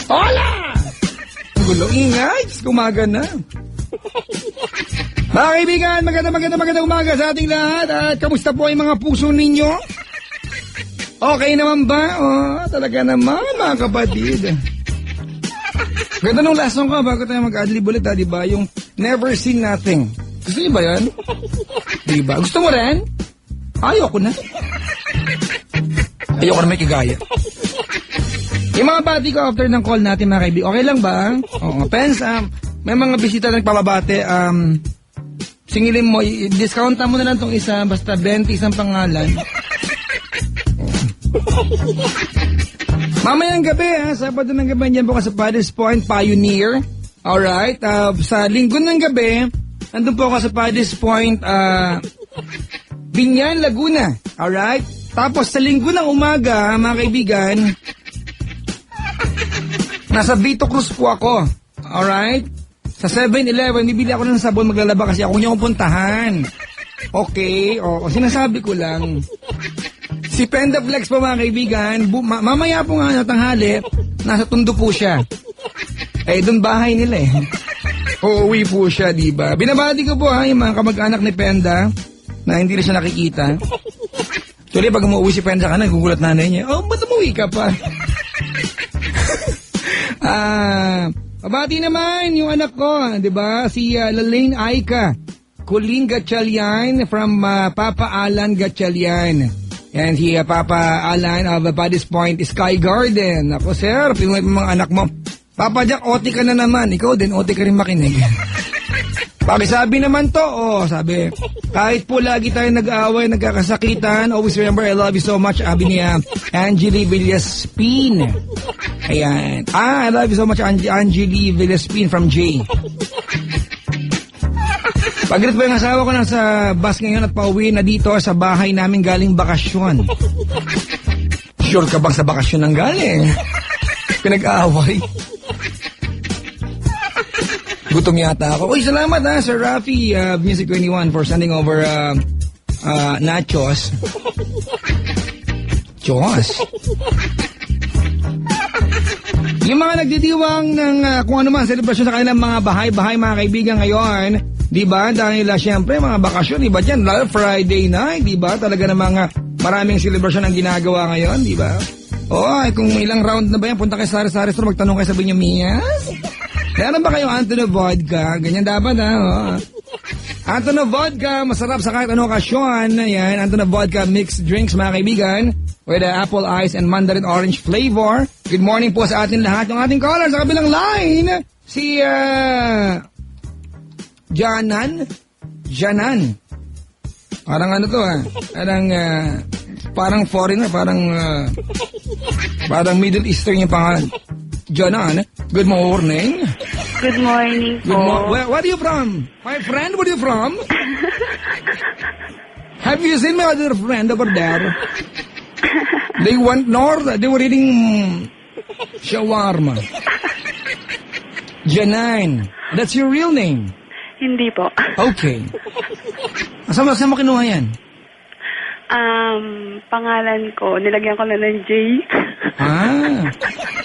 Hola! Gulo, ingay. Kumaga na. Mga kaibigan, magandang umaga sa ating lahat. At kamusta po ang mga puso ninyo? Okay naman ba? Talaga naman, mga kapatid. Ganda nung last song ko bago tayo mag-adlib ulit, di ba? Yung Never Seen Nothing. Gusto niyo ba yan? Di ba? Gusto mo rin? Ayoko na. Ayoko na may kagaya. Yung mga bati ko after ng call natin, mga kaibigan, okay lang ba? Oo, Pens, may mga bisita na nagpapabate, singilin mo, discountan mo na lang tong isa, basta 20 isang pangalan. Mamayang gabi, Sabado ng gabi, dyan po ka sa Paddy's Point Pioneer. Alright, sa linggo ng gabi, nandun po ako sa Paddy's Point, Binyan, Laguna. Alright, tapos sa linggo ng umaga, mga kaibigan, nasa Vito Cruz po ako. Alright, sa 7-Eleven, bibili ako ng sabon, maglalaba kasi ako niyo akong puntahan. Okay, sinasabi ko lang. Si Penda Flex po, mga kaibigan, mamaya po nga tanghali, nasa Tondo po siya. Doon bahay nila Uuwi po siya, diba? Binabati ko po yung mga kamag-anak ni Penda na hindi na siya nakikita. Actually, pag umuwi si Penda ka na, gugulat nanay niya, ba't umuwi ka pa? Pabati naman yung anak ko, diba? Si Lalaine Aika Kuling Gatchalian from Papa Alan Gatchalian. And si Papa Alan of Paddy's Point Sky Garden. Ako, sir, pinuhay mo mga anak mo. Papa Jack, OT ka na naman. Ikaw din, OT ka rin makinig. Pakisabi naman to, sabi, kahit po lagi tayo nag-aaway, nagkakasakitan, always remember, I love you so much, sabi ni Angeli Villaspin. Ayan. I love you so much, Angeli Villaspin from J. Paglit po yung asawa ko nasa bus ngayon at pauwi na dito sa bahay namin galing bakasyon. Sure ka bang sa bakasyon ang galing? Pinag-aaway. Gutom yata ako. Uy, salamat Sir Rafi, Music 21 for sending over nachos. Chos. Yung mga nagdidiwang ng kung ano man selebrasyon sa kanilang mga bahay-bahay, mga kaibigan ngayon, diba? Dahil siyempre mga bakasyon, diba dyan? Friday night, diba? Talaga namang maraming selebrasyon ang ginagawa ngayon, diba? Kung ilang round na ba yan, punta kayo sa Sari Store, magtanong kayo sa Binyamias. Meron ba kayong Antonio Vodka? Ganyan dapat, Antonio Vodka, masarap sa kahit anong okasyon. Ayan, Antonio Vodka mixed drinks, mga kaibigan, with apple ice and mandarin orange flavor. Good morning po sa atin lahat. Yung ating caller sa kabilang line, si, Janan. Parang ano to parang foreigner, parang Middle Eastern yung pangalan. Janan, good morning. Good morning po. Where are you from? My friend, where are you from? Have you seen my other friend over there? They went north, they were eating shawarma. Janan, that's your real name? Hindi po. Okay. Saan mo kinuha yan? Pangalan ko, nilagyan ko na ng J.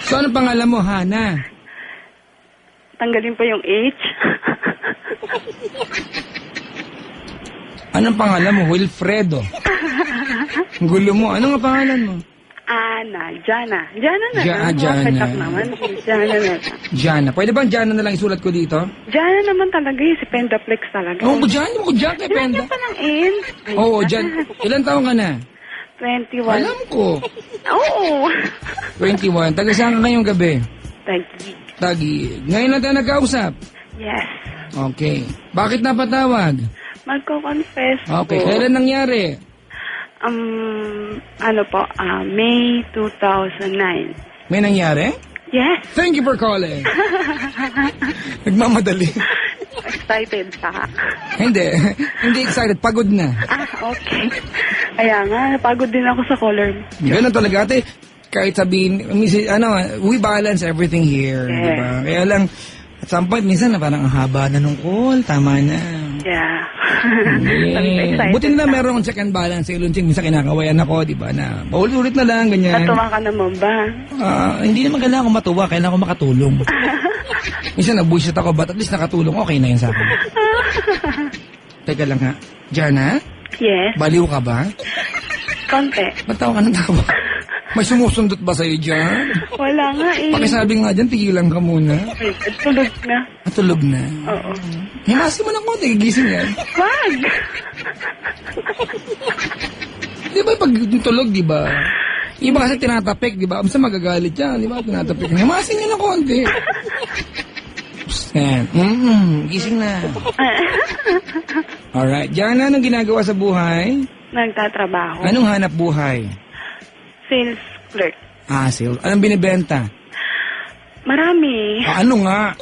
So ano pangalan mo, Hana? Tanggalin po yung H. Anong pangalan mo? Wilfredo. Ang gulo mo. Ano nga pangalan mo? Jana. Jana na lang. Jana. Makatak naman. Jana na lang. Jana. Pwede bang Jana na lang isulat ko dito? Jana naman talaga si Pendaflex talaga. Jana mo. Jana kay Penda. Lagyan pa ng N. Jan. Ilan taon ka na? 21. Alam ko. Oo. 21. Taga saan ka ngayong gabi? Tagi. Ngayon lang tayo nagkausap? Yes. Okay. Bakit napatawag? Magko-confess Okay. po. Kailan nangyari? May 2009. May nangyari? Yes. Thank you for calling. Nagmamadali. Excited ka? Hindi excited. Pagod na. Okay. Kaya nga, pagod din ako sa caller. Ganun talaga, ate. Kahit sabihin, we balance everything here. Yes. Diba? Kaya lang, at some point, minsan na parang ang haba na nung call. Tama na. Yeah. Eh, Excited buti na meron akong check and balance sa Ilunching. Minsan kinakawayan ako, di ba, na paulit-ulit na lang, ganyan. Natuwa ka naman ba? Hindi naman kailangan ko matuwa, kailangan ko makatulong. Minsan nabuisit ako, but at least nakatulong, okay na yun sa akin. Teka lang ha. Jana, Yes. baliw ka ba? Konti. Ba't tawa ka ng tawa? May sumusundot ba sa'yo dyan? Wala nga eh. Pakisabi nga dyan, tigilan ka muna. Ay, tulog na. Natulog na. Oo. Himasi mo ng konti, gigising yan. Wag! Di ba pag tulog, di ba? Iba kasi tinatapik, di ba? Basta magagalit yan, di ba? Tinatapik. Himasin niya ng konti. Psst, yan. Gising na. Alright. Jana, anong ginagawa sa buhay? Nagtatrabaho. Anong hanap buhay? Sales clerk. Sales. Anong binibenta? Marami. Ano nga?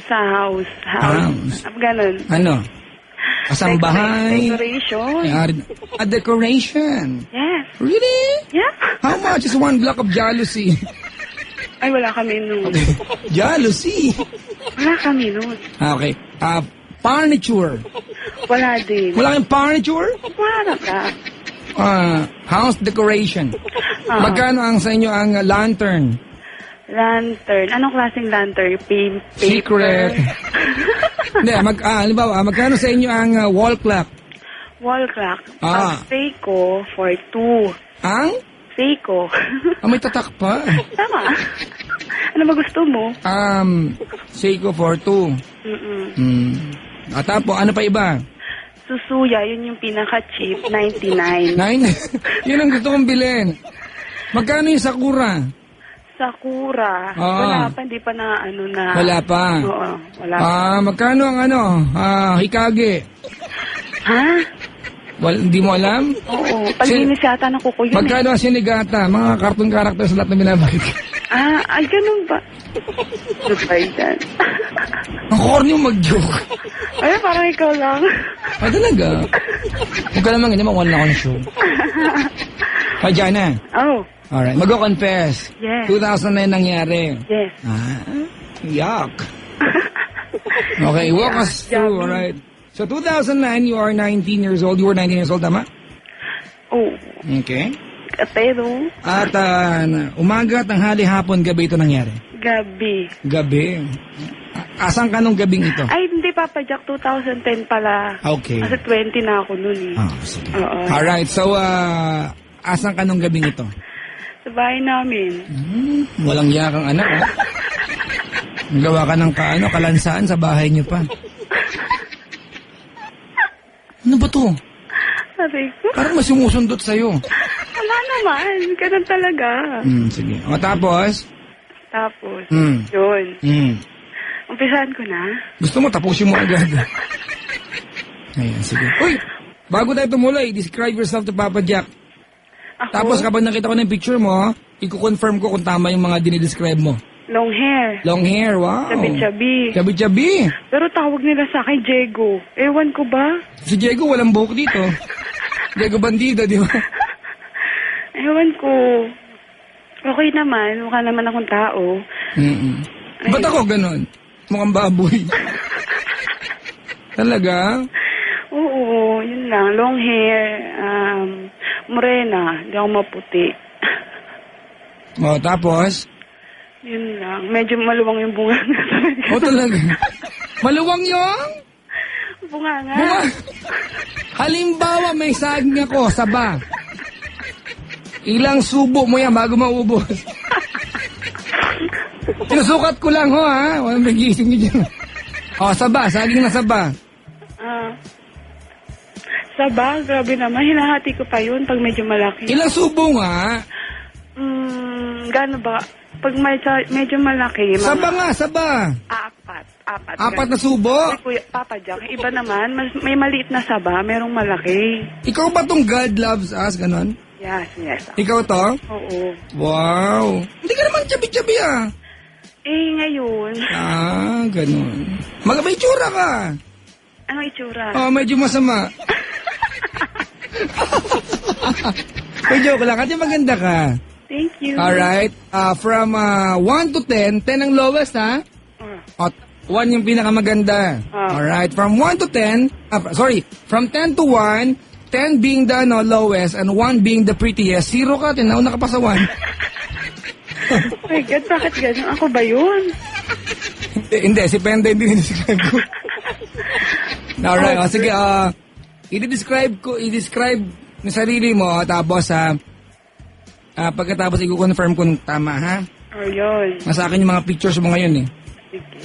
Sa house. House. Ganun. Ano? Kasambahay? Decoration. A decoration. Yes. Really? Yeah. How much is one block of jealousy? Ay, wala kami nun. Jealousy. Wala kami nun. Okay. Furniture. Wala din. Wala kang furniture? Wala ka. House decoration. Magkano ang sa inyo ang lantern? Lantern. Anong klaseng lantern? Paper? Secret. Hindi, halimbawa, magkano sa inyo ang wall clock? Wall clock. Ah. Seiko for 2. Ang? Seiko. May tatak pa. Tama. Ano ba gusto mo? Seiko for 2. Tapos, ano pa iba? Susuya, yun yung pinaka-cheap, 99. 9? Yun ang gusto kong bilhin. Magkano yung Sakura? Sakura. Ah. Wala pa, hindi pa na ano na. Wala pa. Oo, wala pa. Magkano ang Hikage? Ha? Hindi mo alam? Oo, palinis yata ng kuko yun. Magkano ang Sinigata? Mga cartoon characters lahat na binabalik. Ay, ganun ba? Ano ba yan? Ang corny mo mag-joke. Ay, parang ikaw lang. Talaga? Huwag ka naman ganyan, mawala na ako ng show. Jana. Oh, Alright, mag-confess. Yes. 2009 nangyari. yes. Yuck. Okay, walk us through, alright. So, 2009, you are 19 years old. You were 19 years old, tama? Oh, Okay. pero At umaga, tanghali, hapon, gabi ito nangyari. gabi. Gabi. Asan ka nung gabing ito? Ay, hindi Papa Jack, 2010 pala. Okay. Kasi 20 na ako nun eh. Sige. Oo. Alright, so, asan ka nung gabing ito? Sa bahay namin. Walang yakang anak, ha? Gawa ka ng kalansaan sa bahay niyo pa. Ano ba to? Sabi ko, Parang mas sumusundot sa'yo. wala naman. Ganun talaga. Sige. O tapos? Tapos, Mm. yun. Mm. Umpisahan ko na. Gusto mo, tapusin mo agad. Ayan, sige. Uy! Bago tayo tumuloy, describe yourself to Papa Jack. Ako, Tapos kapag nakita ko ng picture mo, i-confirm ko kung tama yung mga dinidescribe mo. long hair. Long hair, wow. Chabi-chabi. Chabi-chabi. Pero tawag nila sa akin, Diego. Ewan ko ba? Si Diego walang buhok dito. Diego Bandido, di ba? Ewan ko. Okay naman. Mukha naman akong tao. Ba't ako ganun? Mukhang baboy. Talaga? Oo, yun lang. Long hair. Morena. Hindi ako maputi. O, tapos? Yun lang. Medyo maluwang yung bunga nga. O, talaga? Maluwang yung? Bunga nga. Bunga. Halimbawa, may saging ako, saba. Ilang subo mo yan bago maubos? Sinusukat ko lang ho, ha? Walang nagising niyo dyan. O, saba. Saging na saba. Saba, grabe naman. Hinahati ko pa yun pag medyo malaki. Ilang subo nga? Gano ba? Pag medyo malaki. Mga Saba nga, saba. Apat. Apat na subo? Ay, Kuya, Papa Jack, iba naman, may maliit na saba, merong malaki. Ikaw ba tong God loves us, ganon? Yes. Ikaw to? Oo. Wow. Hindi ka naman chabi-chabi ah. Eh, ngayon, Ganon. May tsura ka. anong itsura? Oh, medyo masama. May joke lang. Kasi maganda ka. Thank you. Alright. From 1 to 10, 10 ang lowest ha? Oh, O, 1 yung pinakamaganda. Ah. Alright, from 1 to 10, from 10 to 1, 10 being the lowest and 1 being the prettiest. 0 ka, tinauna ka pa sa 1. Oh my God, bakit ganun? Ako ba yun? Hindi, si Penda hindi describe ko. Alright, sige, i-describe ng sarili mo, tapos pagkatapos i-confirm kung tama, ha? Oh, yun. Nasa akin yung mga pictures mo ngayon, eh.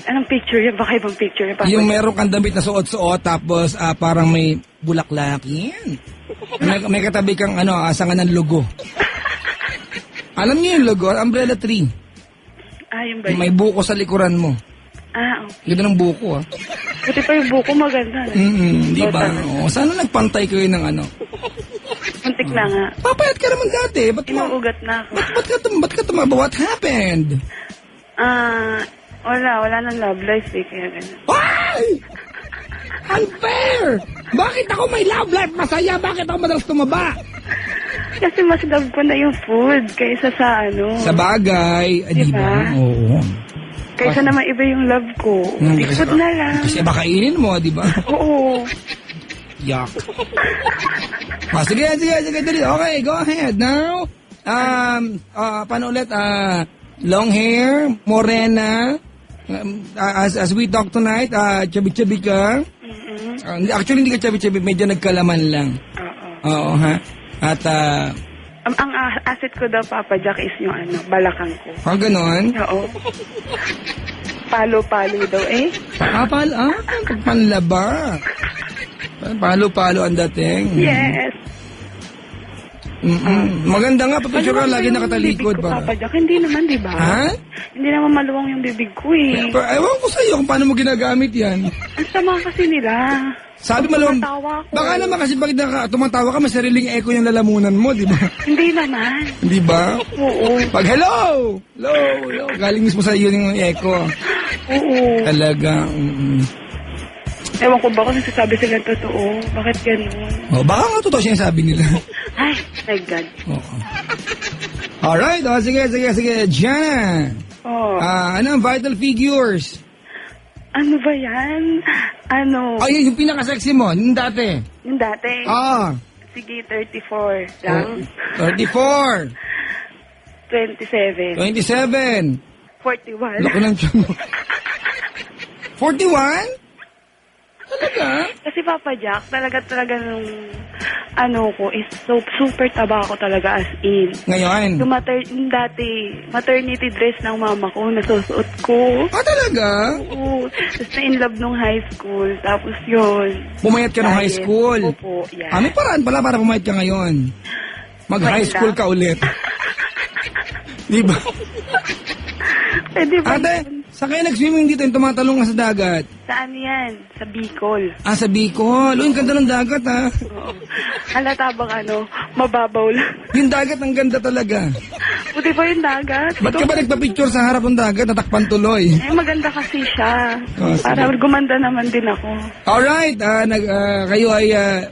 Anong picture yun? Baka ibang picture yun. Yung meron kang damit na suot-suot, tapos parang may bulaklak. Yan. May katabi kang asangan ng logo. Alam niyo yung logo? Umbrella tree. Ah, yun ba yun? May buko sa likuran mo. Ah, okay. Ganda ng buko, ah. Buti pa yung buko maganda. Di ba? Sana nagpantay kayo ng Muntik na nga. Papayat ka naman dati. Inuugat na ako. Ba't ka tumaba? What happened? Wala nang love life eh, kaya ganun. Why? Unfair! Bakit ako may love life masaya? Bakit ako madalas tumaba? Kasi mas love ko na yung food kaysa sa Sa bagay, di ba? Diba? Oo. Kaysa naman iba yung love ko. Food na lang. Kasi baka kainin mo, di ba? Oo. Yuck. Sige, dali. Okay, go ahead. Now, paano ulit? Long hair, morena, as we talk tonight, chubby-chubby ka. Actually, hindi ka chubby-chubby, medyo nagkalaman lang. Oo, ha? At, ang asset ko daw, Papa Jack, is yung balakang ko. ganon? Oo. Palo-palo daw eh. Pagpanlaba. Palo-palo ang dating. Yes. Maganda nga, papicture ka, lagi yung nakatalikod. bibig ko, Papa Jack? Hindi naman, di ba? Ha? Hindi naman maluwang yung bibig ko eh. Pero ewan ko sa'yo kung paano mo ginagamit yan. Ang sama kasi nila. Sabi maluwang, Tumatawa ko. baka naman kasi pag tumatawa ka, may sariling echo yung lalamunan mo, di ba? Hindi naman. Di ba? Oo. Pag hello, galing mismo sa iyo yung echo. Oo. Talaga. Ewan ko ba kung nagsasabi sila totoo? Bakit ganun? Baka nga totoo siya yung sabi nila. Ay, my God. Oo. Alright, sige. Jana. Oh. Ano ang vital figures? Ano ba yan? Ay, yung pinaka-sexy mo, yung dati. Yung dati? Sige, 34 lang. 34. 27. 27. 41. Laki ng tiyan mo. 41? Talaga? Kasi Papa Jack, talaga nung ko is super taba ako talaga as in. Ngayon? Yung dati, maternity dress ng mama ko, nasusuot ko. Talaga? Oo. Tapos na-in love nung high school. Tapos yun. Pumayat ka ng high Diet. school? Opo, yeah. May paraan pala para pumayat ka ngayon. Mag-high Wait school lang. ka ulit. Di ba? Pwede ba Ate, yun? saan kayo nag-swimming dito yung tumatalong ka sa dagat? Saan yan? Sa Bicol. Sa Bicol. Yung ganda ng dagat, ha? Oo. Halata bang mababaw lang. Yung dagat, ang ganda talaga. Puti pa yung dagat. Ba't ka ba nagpa-picture sa harap ng dagat? Natakpan tuloy. Maganda kasi siya. Sige. Para gumanda naman din ako. Alright, kayo ay,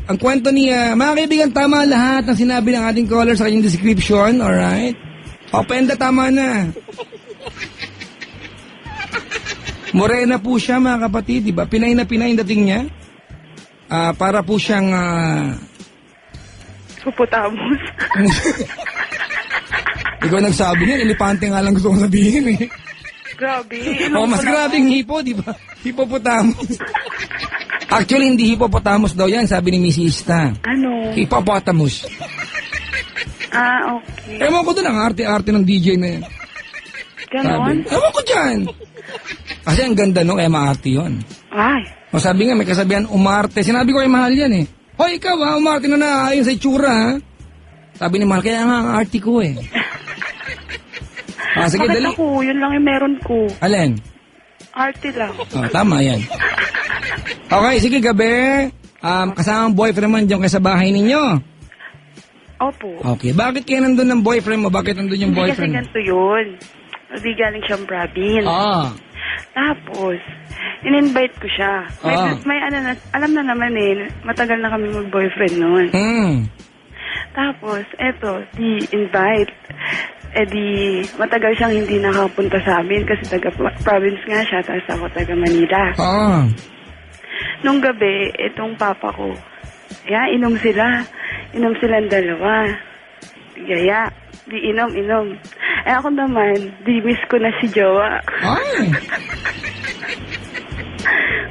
ang kwento ni, mga kaibigan, tama lahat ng sinabi ng ating caller sa kanyang description, alright? Penda, tama na. Morena po siya, mga kapatid, di ba? Pinay na pinay ang dating niya. Para po siyang, Puputamos. ikaw nagsabi niya, elepante nga lang gusto kong sabihin, eh. Grabe. Mas grabing hipo, di ba? Hippopotamus. Actually, hindi hippopotamus daw yan, sabi ni Miss Ista. Ano? Hippopotamus. Okay. Ewan ko doon, ang arte-arte ng DJ na yan. Ganon? Ewan ko dyan. Kasi ang ganda no, maarte yun. Ay. O sabi nga, may kasabihan, umarte. Sinabi ko, mahal yan eh. Hoy, ikaw ha, umarte na ayon sa itsura ha. Sabi ni Mahal, kaya nga ang arte ko eh. Sige, Bakit dali. ako? Yun lang yung meron ko. Alin? Arte lang. Tama yan. Okay, sige, gabi. Kasama ang boyfriend mo dyan kayo sa bahay ninyo. Opo. Okay, bakit kayo nandun ng boyfriend mo? Bakit nandun yung Hindi kasi boyfriend mo? ganito yun. Hindi galing siyang province. Tapos, in-invite ko siya. May alam na naman eh, matagal na kami mag-boyfriend noon. Tapos, eto, di-invite. di matagal siyang hindi nakapunta sa amin kasi taga-province nga siya, tapos ako taga-Manila. Ah. Nung gabi, itong papa ko, inom sila. Inom silang dalawa. Gaya, di inom. Ako naman, di miss ko na si Jowa. Ay.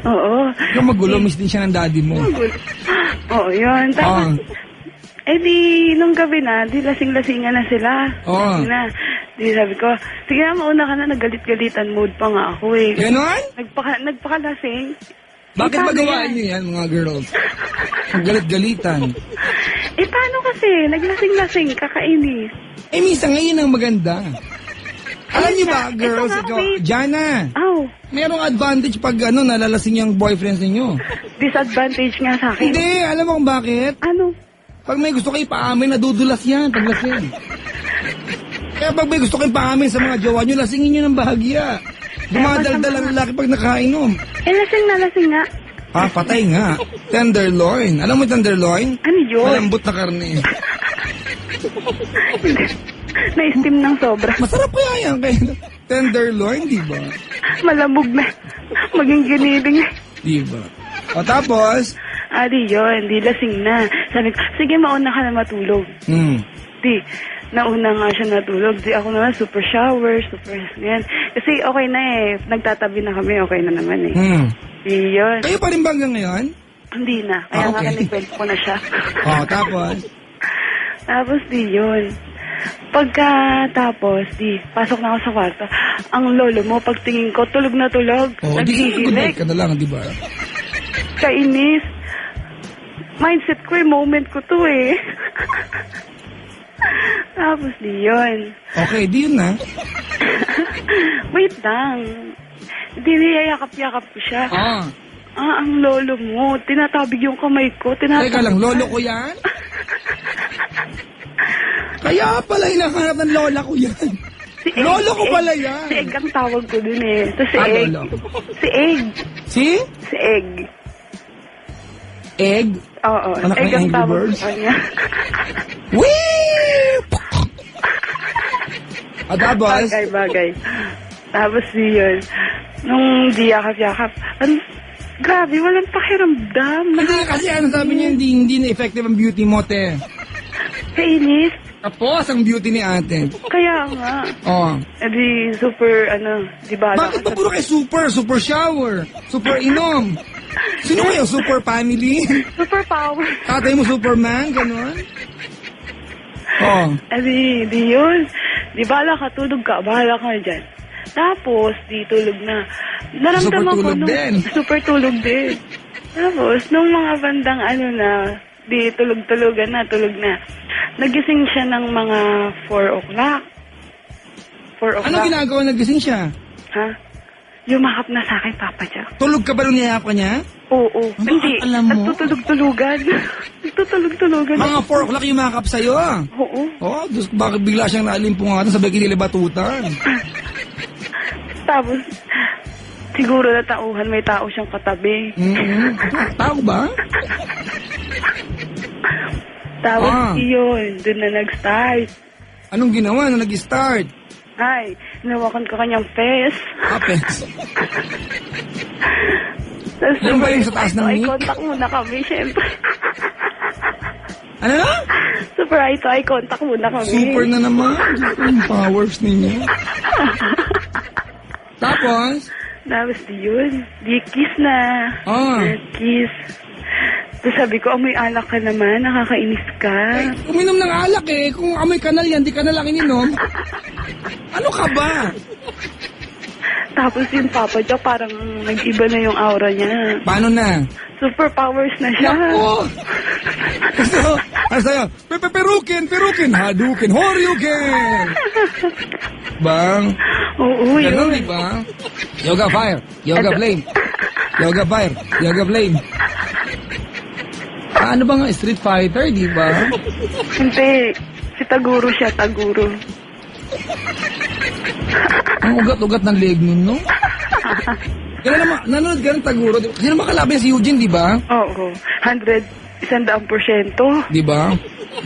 Oo. Ikaw magulo, miss din siya ng daddy mo. Oo, yun. Tapos, di nung gabi na, di lasing-lasingan na sila. Oo. Di sabi ko, sige na, mauna ka na, naggalit-galitan mood pa nga ako eh. Ganon? Nagpakalasing. Bakit paano magawaan yan? niyo yan, mga girls? Ang galit-galitan. Paano kasi? Naglasing-lasing, kakainis. Minsan ngayon ang maganda. Alam niyo ba, Ito girls, nga, ikaw, wait. Jana, Aw, merong advantage pag nalalasing yung boyfriends ninyo. disadvantage nga sa akin. Hindi, alam mo kung bakit? Ano? Pag may gusto kayo paamin, nadudulas yan pag lasing. Kaya pag may gusto kayo paamin sa mga jowa nyo, lasingin nyo ng bahagya. Dumadaldal ang lalaki pag nakainom. Lasing na lasing nga. Patay nga. Tenderloin. Alam mo yung tenderloin? Ano yun? Malambot na karne. Na-steam ng sobra. Masarap kaya yan kay tenderloin, di ba? Malamog na. Maging giniling. Di ba? O tapos, Di yun. Di lasing na. Sabi ko, sige mauna ka na matulog. Di, nauna nga siya natulog. Di ako naman super shower, super yan. Kasi okay na eh. Nagtatabi na kami, okay na naman eh. Di yun. Kayo pa rin ba hanggang ngayon? Hindi na. Kaya nga Okay. kanikwento ko na siya. Tapos? Tapos di yun. Pagkatapos, di, pasok na ako sa kwarto. Ang lolo mo, pagtingin ko, tulog na tulog. Di good night Naghihilik. ka na lang, di ba? Kainis. Mindset ko, moment ko to eh. Tapos di yun. Okay, di yun na. Wait lang. Hindi, niyayakap-yakap ko siya. Ang lolo mo, tinatabig yung kamay ko. Teka lang, lolo ko yan? Kaya pala hinahanap ng lola ko yan. Lolo ko pala yan. Si Egg ang tawag ko dun eh. Ito si Egg. Lolo. Si Egg. Si? Si Egg. Egg? Oo, Anak Egg ng ang Angry tawag Birds? ko kanya. Wee! Tapos? Bagay. Tapos yun, nung di yakap-yakap, grabe, walang pakiramdam. Hindi kasi ano sabi niya, hindi na effective ang beauty mo, te. Kainis. Tapos ang beauty ni ate. Kaya nga. Di super, di ba? Bakit ba puro kayo super shower, super inom? Sino kayo, super family? Super power. Tatay mo superman, gano'n? Di yun. Di bahala ka, tulog ka, bahala ka dyan. Tapos, di tulog na. Naramdaman Super tulog ko din. Super tulog din. Tapos, nung mga bandang di tulog na. Nagising siya ng mga 4 o'clock. 4 o'clock. Ano ginagawa nagising siya? Ha? Yumakap na sa akin, Papa Jack. Tulog ka ba nung niyayap ka niya? Oo. Hindi. Alam mo? Nagtutulog-tulugan. Nagtutulog-tulugan. Mga 4 o'clock yung makap sa'yo. Oo. Diyos, bakit bigla siyang naalimpungatan, sabay kinilibatutan? Tapos, siguro na tauhan, may tao siyang katabi. Tao ba? Tapos, yun, dun na nag-start. Anong ginawa nung nag-start? Ay, hinawakan ko kanyang face. Apes. Tapos, Yung ba yung sa taas ng eye mic? contact muna kami, syempre. Ano? Super eye contact muna kami. Super na naman. Yung powers ninyo. Tapos? Tapos, yun, di kiss na. Kiss. Tapos sabi ko, amoy alak ka naman, nakakainis ka. Uminom ng alak eh. Kung amoy kanal yan, di ka na lang ininom. Ano ka ba? Tapos yung Papa Jack, parang nag-iba na yung aura niya. Paano na? Superpowers na siya. Naku! Ano sa'yo? Perukin, hadukin, horyukin! Bang? Oo, Ganun, yun. di ba? Yoga fire, yoga flame. Yoga fire, yoga flame. Ano ba nga, Street Fighter, di ba? Hindi. Si Taguro siya, Taguro. Ang ugat-ugat ng leg nun, no? Kailan naman, nanonood ka ng Taguro. Kasi naman kalaban si Eugene, di ba? Oo. 100%. Di ba?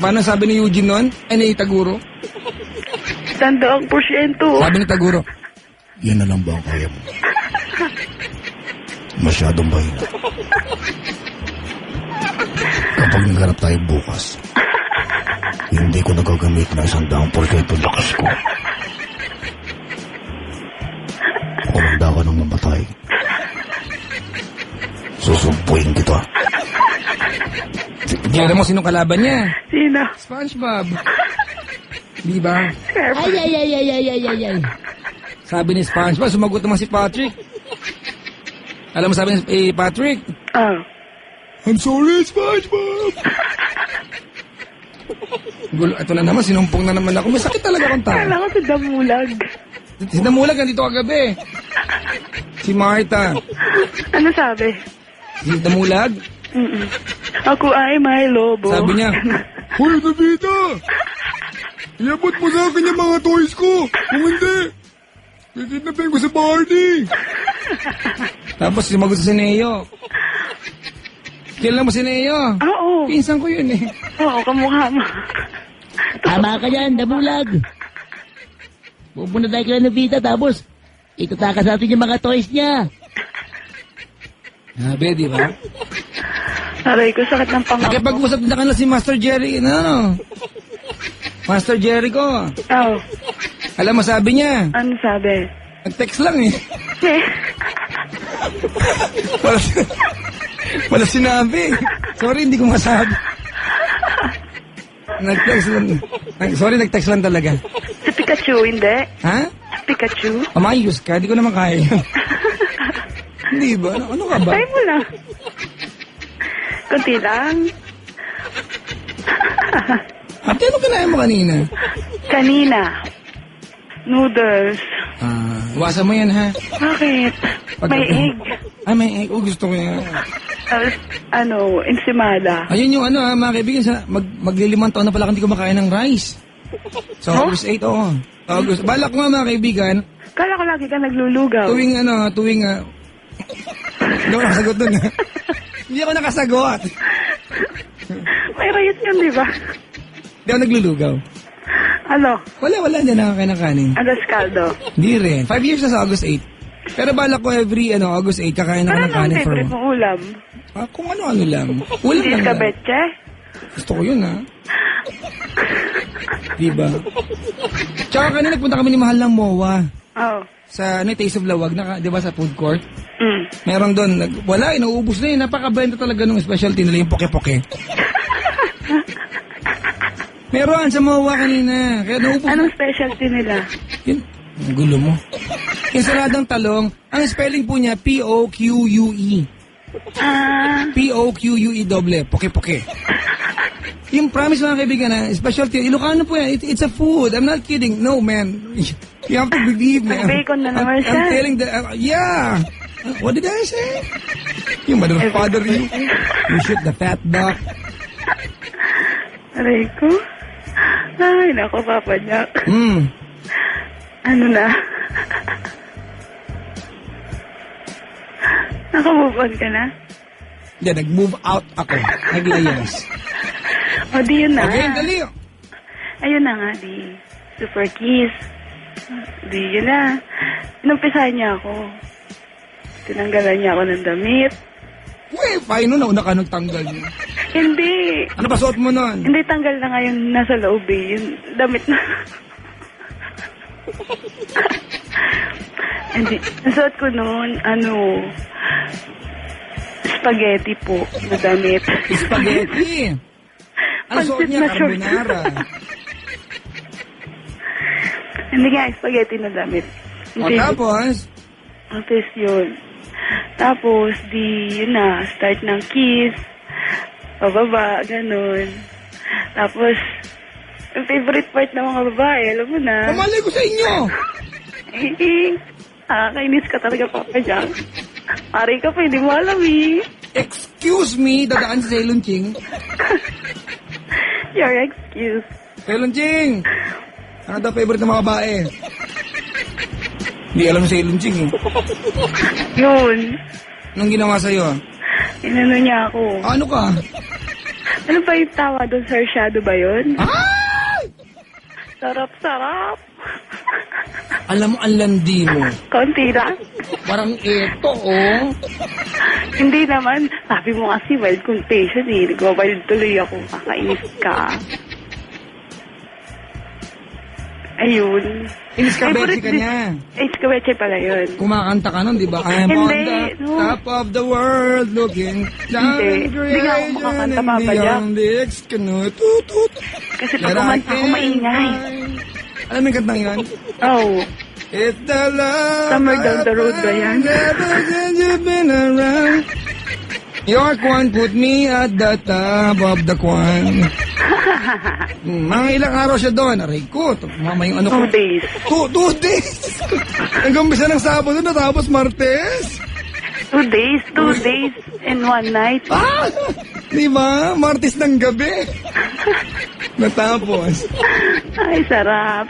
Paano sabi ni Eugene nun? Ay, ni Taguro? 100%. Sabi ni Taguro, Yan na lang ba ang kaya mo? Masyadong mahina. Kapag nagharap tayo bukas, hindi ko nagagamit na 100% lakas ko. Kung handa ka nang mamatay, susumpuin kita. Kaya mo sinong kalaban niya? Sino? SpongeBob. Di ba? Careful. Ay. Sabi ni SpongeBob, sumagot naman si Patrick. Alam mo sabi ni Patrick? Oh. I'm sorry, SpongeBob. Gulo, ito na naman, sinumpong na naman ako. May sakit talaga akong tao. Kala ko si Damulag. Si Damulag nandito kagabi. Si Martha. Ano sabi? Si Damulag? Mm-mm. Ako ay may lobo. Sabi niya, Hoy, Davida! Iabot mo sa akin yung mga toys ko. Kung hindi, kikidnapin ko si Barney. Tapos sumagot si Neo. Kilala mo si Neo? Oo. Pinsan ko yun eh. Oo, kamukha mo. Tama ka yan, Damulag. Pupunta tayo kay Navita, tapos itatakas natin yung mga toys niya. Sabi, di ba? Aray ko, sakit ng pangako. Nakipag-usap na kanila si Master Jerry. Ano? Master Jerry ko. Oh. Alam mo, sabi niya, Ano sabi? nag-text lang eh. Eh, Wala sinabi. Sorry, hindi ko masabi. Nag-text lang. Sorry, nag-text lang talaga. si Pikachu, hindi? Ha? Pikachu? Amayos ka, di ko naman kaya yun. Hindi ba? Ano ka ba? Try mo lang. Kunti lang. Ate, ano kinain mo kanina? Kanina. Noodles. Iwasan mo yan, ha? Bakit? May egg. Ay, may egg. Oh, gusto ko yan. Tapos, ensimada. Ayun yung mga kaibigan, maglilimang taon na pala hindi ko makain ng rice. So, Huh? August 8, oo. August. Balak ko nga mga kaibigan, Kala ko lagi ka naglulugaw. tuwing hindi ako nakasagot dun, ha? Hindi ako nakasagot. May rice yun, di ba? Hindi ako naglulugaw. Ano? Wala, hindi nakakain ng kanin. Alas caldo. Hindi rin. 5 years na sa August 8. Pero balak ko every, August 8, kakain ako Ano ng ang kanin for... favorite mong ulam? Kung ano lang. Ulam lang. Escabeche? Gusto ko yun, ha? Diba? Tsaka kanina nagpunta kami ni Mahal ng MOA. Oo. Sa Taste of Lawag, di ba sa food court? Mm. Meron doon, wala, inuubos na yun. Napakabenta talaga ng specialty nila, yung poke-poke. Meron sa MOA kanina. Kaya naubos Anong specialty nila? Yun, ang gulo mo. Ensaladang talong, ang spelling po niya, P-O-Q-U-E. P-O-Q-U-E doble, poke-poke. Yung promise mga kaibigan na, specialty, Ilocano po yan, it's a food. I'm not kidding. No, man. You have to believe me. Ang bacon na naman siya. I'm telling yeah. What did I say? Yung mother and father, you shoot the fat duck. Aray ko. Ay, naku, Papa Jack. Ano na? Naka-move on ka na? Hindi, nag-move out ako. Naglayas. O, di yun na. Okay, dali. Ayun na nga, di. Super kiss. Di yun na. Inumpisahan niya ako. Tinanggalan niya ako ng damit. Uy, fine nun, nauna ka nagtanggal niyo. Hindi. Ano ba suot mo nun? Hindi, tanggal na nga yung nasa loob eh. Yung damit na. Hindi. Nasuot ko noon, spaghetti po na damit. Spaghetti. Ang suot Pancit niya, na short. carbonara. Hindi nga, spaghetti na damit. O tapos, Tapos yun. Tapos, yun na, start ng kiss. Pababa, ganun. Tapos, yung favorite part ng mga babae, alam mo na. pamalay ko sa inyo. Nakakainis ka talaga, Papa Jack. Pare ka pa, hindi mo alam eh. Excuse me, dadaan sa Sailon Ching. Your excuse. Sailon Ching! Ano daw favorite ng mga babae? Hindi alam sa Sailon Ching eh. Yun. Anong ginawa sa'yo? Inano niya ako. Ano ka? Ano ba yung tawa doon, Sir Shadow ba yun? Ay! Sarap-sarap. Alam mo, ang landi mo. Konti lang. Parang eto, oh. Hindi naman. Sabi mo kasi wild contagion eh. Nagwa-wild tuloy ako. Kakainis ka. Ayun. Inis-kabetsi ka niya. Inis-kabetsi pala yun. Kumakanta ka nun, di ba? I'm on Hindi, the no. top of the world looking down Hindi. the Hindi nga ako makakanta, and Papa Jack. beyond the ex-canoe. Tut-tut. Kasi pag kumanta ako maingay. Alam mo yung kantang yan? Oh. It's the love Somewhere down the road ba yan? never since you've been around. Your kwan put me at the top of the kwan. Mga ilang araw siya doon. Aray ko. Mama yung ano ko. 2 days. 2 days. Hanggang bisa ng Sabado na tapos Martes. 2 days. 2 days and 1 night. Ah! Di ba? Martes ng gabi. Natapos. Ay, sarap.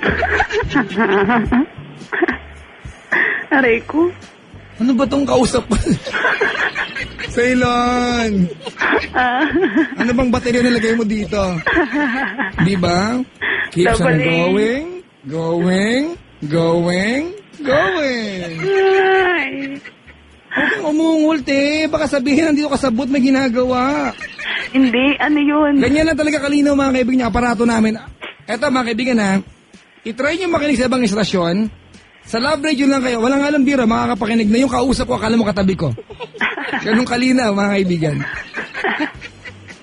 Aray ko. Ano ba tong kausap ko? Ceylon. Ano bang baterya nilagay mo dito? Di ba? Keeps on Double A. going, going, going, going. Ay. Huwag kang umungol, te. Baka sabihin nandito ka sa booth may ginagawa. Hindi, ano yun? Ganyan lang talaga kalinaw mga kaibigan niya, aparato namin. Eto mga kaibigan ha, itry nyo makinig sa ibang istasyon. Sa Love Radio lang kayo, walang alam biro, makakapakinig na yung kausap ko, akala mo katabi ko. Ganun kalinaw mga kaibigan.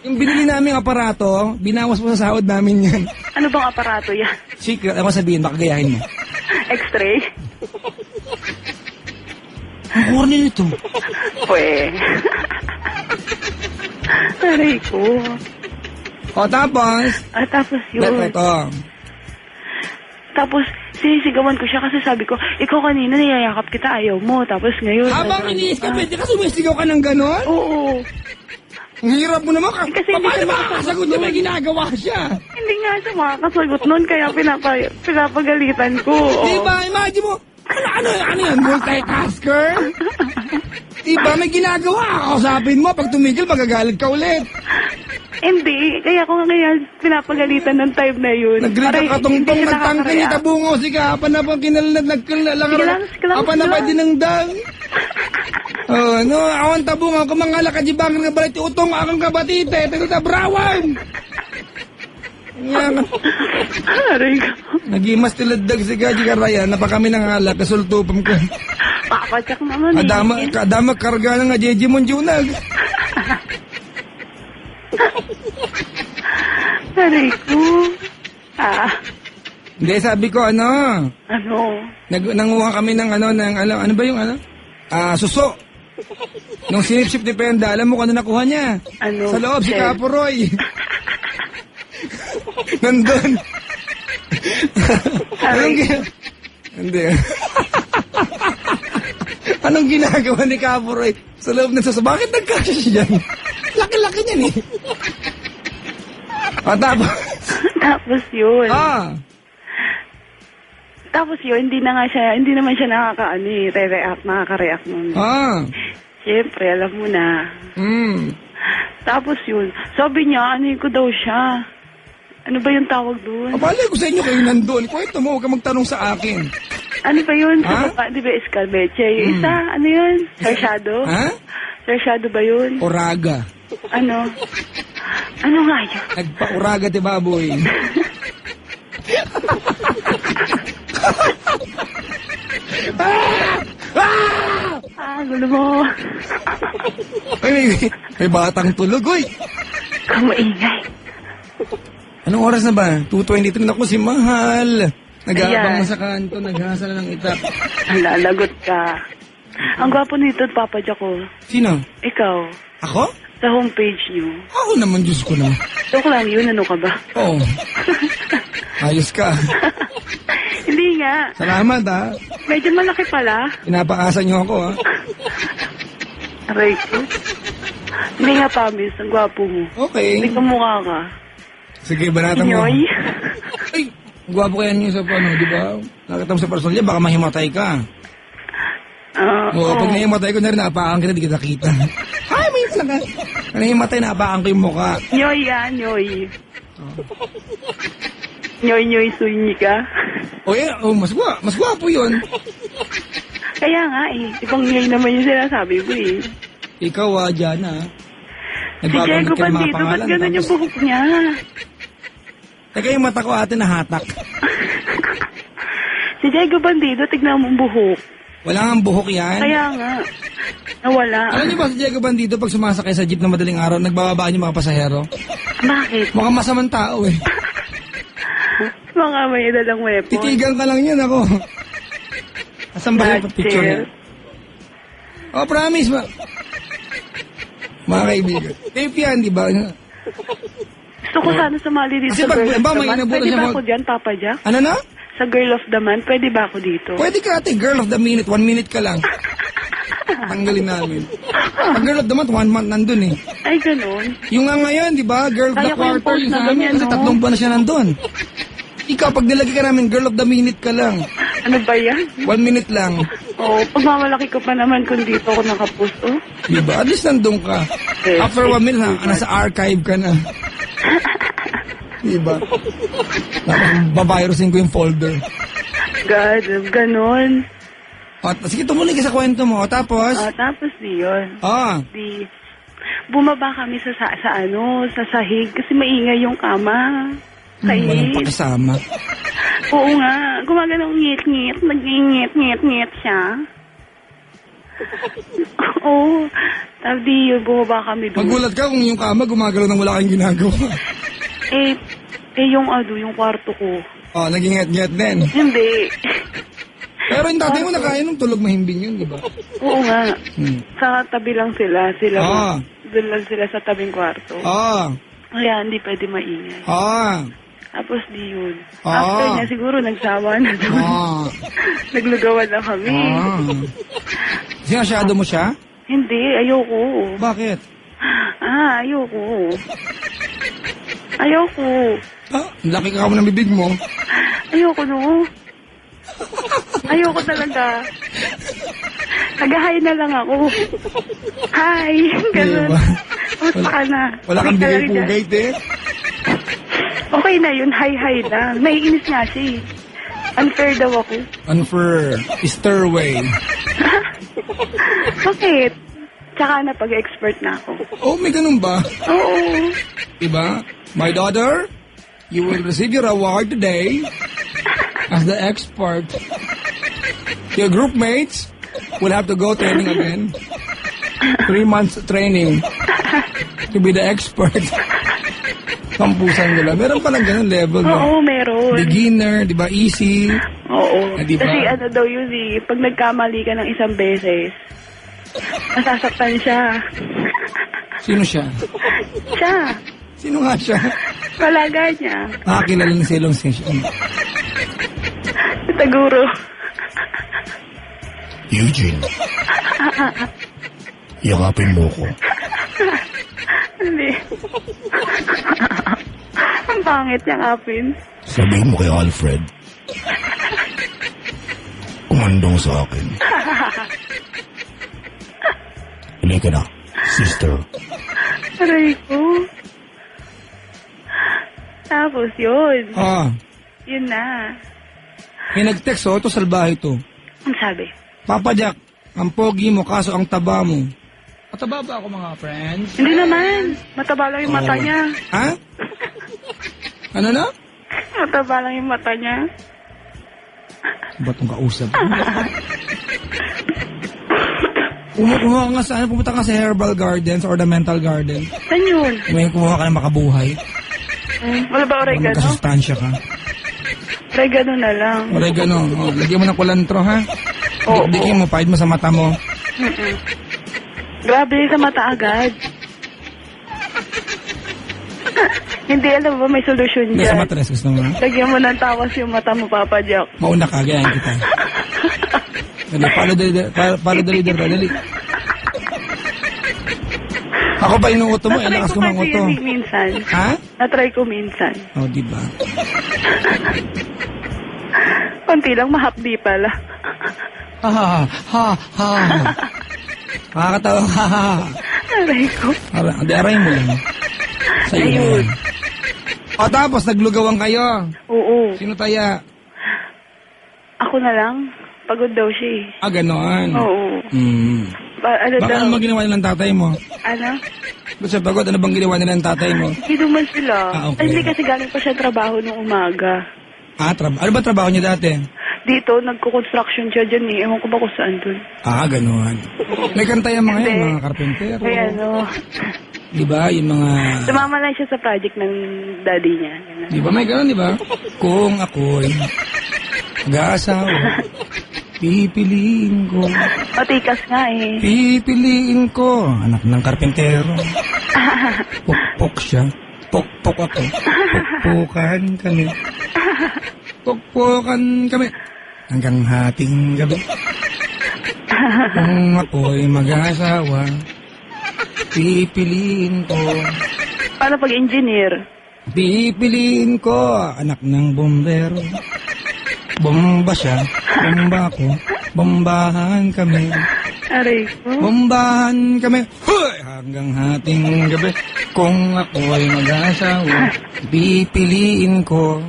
Yung binili namin aparato, binawas mo sa sahod namin yan. Ano bang aparato yan? Secret, ako sabihin, baka gayahin mo. X-ray? Ang corny nito. Pwe. Aray ko. O tapos, Tapos yun. ito. Tapos, sinisigawan ko siya kasi sabi ko, ikaw kanina niyayakap kita, ayaw mo. Tapos ngayon... Habang iniis ka, pwede ka sumisigaw ka ng ganon? Oo. Ang hirap mo naman. Kasi hindi Paano siya makakasagot na may ginagawa siya? Hindi nga siya makakasagot nun, kaya pinapagalitan ko. Di ba? Imagine mo, ano yan? Multitasker? Di ba? May ginagawa. Kausapin mo, pag tumigil, magagalit ka ulit. Hindi, kaya ko nga pinapagalitan ng time na yun. Nagrita ka tungtong, hindi siya nagtangka niya, nakaka-react. tabungaw si ka, apan na pang kinalang, apan na pa dinangdang. Oh, no, awan tabungaw, kumangala ka jibangan nga balit, utong akang kabatite, tagal brawan. Yan. Aray ko. Nagimas tiladag si Gaji Karaya, napakami ng alak, kasultupam ko. Papatsak naman eh. Kadama karga na nga, Jeji Monjunag. Aray ko. Hindi, sabi ko, ano, Ano? nanguha kami ng ano ba yung suso. Nung sinip-sip ni Penda, alam mo kung ano nakuha niya? Ano? Sa loob, si Shell. Kaporoy. Nandun. Hindi. Anong ginagawa ni Kaporoy sa loob ng suso? Bakit nagkasya siya dyan? Laki-laki niyan eh. Tapos. Tapos yun. Tapos yun, hindi naman siya nakaka-react nun. Siyempre, alam mo na. Tapos yun, sabi niya, ano ko daw siya. Ano ba yung tawag doon? Balay ko sa inyo kayo nandun. Kwento mo, huwag ka magtanong sa akin. Ano ba yun? Sa baba, di ba, escalbeche? Yung isa, ano yun? Sarsyado? Sarsyado ba yun? Oraga. Ano? Ano nga yun? Nagpa-uraga ti baboy. Gulo mo. May batang tulog, oy. Kumaingay. Anong oras na ba? 2:23 na ako, si Mahal. Nag-aabang na sa kanto, naghasa na ng itak. Lalagot ka. Ang gwapo nito, Papa Jack ko. Sino? Ikaw. Ako? Sa homepage niyo. Ako naman, Diyos ko na. Joke lang yun, ano ka ba? Oo. Ayos ka. Hindi nga. Salamat, ha. Medyo malaki pala. Pinapaasa niyo ako, ha. Aray ko. Hindi nga, Pamis. Ang gwapo mo. Okay. Hindi ka mukha ka. Sige, banatan mo. Inyoy. Ay, gwapo kaya niyo sa ano, di ba? Nakita mo sa personal niya, baka mahimatay ka. Oo, pag nahimatay ko na rin, naapakan kita, di kita kita. Ay, may isa ka. Nahimatay, naapakan ko yung mukha. Nyoy yan, nyoy. Nyoy, nyoy, suy ka. Mas gwapo yun. Kaya nga eh, ibang ngayon naman yung sinasabi mo eh. Ikaw, Diana. Si Diego ka ng mga Bandido, ba't pangalan. gano'n yung buhok niya? Teka, yung mata ko ate nahatak. Si Diego Bandido, tignan mo ang buhok. Wala nga buhok yan. Kaya nga, nawala. Alam niyo ba si Diego Bandido pag sumasakay sa jeep na madaling araw, nagbababaan yung mga pasahero? Bakit? Mukhang masamang tao eh. Mga may dalang weapon. Titigan ka lang yan ako. Asan ba yung picture niya? Oh, promise. Mga kaibigan. Tape yan, di ba? Gusto ko sana sumali dito Kasi sa pag- Girl of ba, the may Month. inabutan Pwede siya ba mag- ako dyan, Papa Jack? Ano na? Sa Girl of the Month, pwede ba ako dito? Pwede ka ate, girl of the minute. 1 minute ka lang. Tanggalin namin. Pag girl of the month, 1 month nandun eh. Ay, ganun. Yung nga ngayon, di ba? Girl of the Kaya ko yung quarter, post yung na sa amin. ganyan, Kasi no? 3 buwan na siya nandun. Ikaw, pag nilagay ka namin, girl of the minute ka lang. Ano ba yan? 1 minute lang. Oo, pagmamalaki ko pa naman kung dito ako nakapost, oh. Di ba? At least nandun ka. Yes. After 1 minute, nasa archive ka na. Di ba? Tapos babirusin ko yung folder. God, ganun. O, sige, tumuloy ka sa kwento mo. O, tapos? Tapos di yun. Di. Bumaba kami sa sahig kasi maingay yung kama. Walang Kait. pakasama. Oo nga, gumaganong ngit-ngit, nag-ngit-ngit-ngit siya. Oo, tapos di yun, bumaba kami doon. Magulat ka kung yung kama gumagalaw nang wala kang ginagawa. Yung kwarto ko. O, naging-nget-nget din. Hindi. Pero yung tatay mo nakain nung tulog mahimbing yun, di ba? Oo nga. Hmm. Sa tabi lang sila. Ah. Doon lang sila sa tabing kwarto. Kaya hindi pwede maingay. Tapos di yun. After niya siguro nagsawa na doon. Naglugawan na kami. Sinasyado mo siya? Hindi, ayoko. Bakit? Ayoko. Ayoko. Ang laki ka mo ng bibig mo. Ayoko no. Ayoko talaga. Nag-hi na lang ako. Hi. Ganun. Diba? Basta ka na. Wala kang Okay bigay talaga dyan. pugay, te. Okay na yun. Hi lang. Naiinis nga siya eh. Unfair daw ako. Unfair. Stairway. Bakit? Tsaka na pag-expert na ako. Oh, may ganun ba? Oo. Diba? My daughter, you will receive your award today as the expert. Your group mates will have to go training again. 3 months training to be the expert. Kampusan nila. Meron palang ganun level. Oo, meron. Beginner, di ba? Easy. Oo. Diba? Kasi ano daw yun eh, pag nagkamali ka ng isang beses, masasaktan siya. Sino siya? Siya. Sino nga siya? Malaga niya. Nakakilala ng silong session. Taguro. Eugene. Yakapin mo ko. Hindi. Ang pangit niyang apin. Sabihin mo kay Alfred. Kumandong sa akin. Hindi ka na, sister. Aray ko. Tapos yun. Yun na. May nag-text, ito salbahe to. Ang sabi? Papa Jack, ang pogi mo kaso ang taba mo. Mataba ba ako mga friends? Hindi naman. Mataba lang yung mata niya. Ha? Ano na? Mataba lang yung mata niya. Ba't itong kausap? Kumuha ka nga sa pumunta ka sa Herbal Gardens or the Mental Garden. Saan yun? May kumuha ka na makabuhay. Wala ba oregano? Magkasustansya ka. Oregano na lang. Oregano. Lagyan mo ng kulantro, ha? Oo. Dikin mo, pahid mo sa mata mo. Grabe, sa mata agad. Hindi, alam ba, may solusyon Hindi, sa dyan. matres. Gusto mo, ha? Lagyan mo ng tawas yung mata mo, Papa Jack. Mauna ka, ganyan kita. Dali, palo dali. Ako ba inuuto mo? Natry Lakas ko ko kasi manguto. yun minsan. Ha? Natry ko minsan. Oh, diba? Konti lang, mahapdi pala. Ha. Makakatawa ka. Aray ko. Aray mo lang. Sa'yo na Ayun. yan. O tapos, naglugawan kayo. Oo. Sino taya? Ako na lang. Pagod daw siya eh. Ah, gano'n. Oo. Ano Baka daw? ano bang ginawa nilang tatay mo? Ano? Ba't sa pagod, ano bang ginawa nilang tatay mo? Hindi naman sila. Ah, okay. Ay, hindi kasi galing pa siya trabaho nung umaga. Ah, ano ba trabaho niya dati? Dito, nagko-construction siya dyan eh. Ewan ko ba kung saan dun. Ah, gano'n. May kanta yung mga yan, mga karpentero. Ay, ano. Di ba? Yung mga... Sumama lang siya sa project ng daddy niya. Ganun. Di ba? May gano'n, di ba? Kung ako'y mag-aasawa, pipiliin ko. Matikas nga eh. Pipiliin ko. Anak ng karpentero. Pukpok siya. Pukpok ako. Pukpukan kami. Pukpukan kami. Hanggang hating gabi. Kung ako'y mag-aasawa, pipiliin ko. Paano pag engineer? Pipiliin ko. Anak ng bombero. Bomba siya. Bomba ko. Bombahan kami. Aray ko. Bombahan kami. Hoy! Hanggang hating gabi. Kung ako ay mag-asawa, pipiliin ko.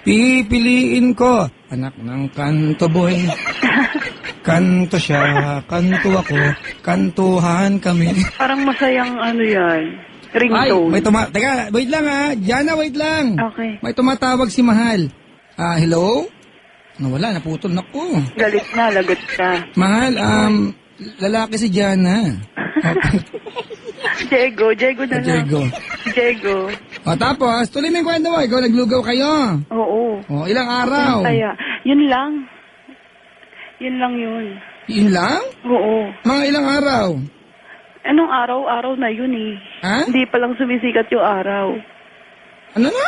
Pipiliin ko. Anak ng kanto boy. Kanto siya, kanto ako. Kantuhan kami. Parang masayang ano yan. Ay, Ringtone. may Teka, wait lang ha. Diana, wait lang. Okay. May tumatawag si Mahal. Hello? Nawala, naputol. Naku. Galit na, lagot ka. Mahal, lalaki si Diana. Okay. Diego na lang. Diego. Diego. O tapos, tuloy mo yung kwento mo. Ikaw naglugaw kayo. Oo. O, ilang araw? Kaya, yun lang. Yun lang yun. Yun lang? Oo. Mga ilang araw? Anong araw? Araw na yun eh. Ha? Hindi pa lang sumisikat yung araw. Ano na?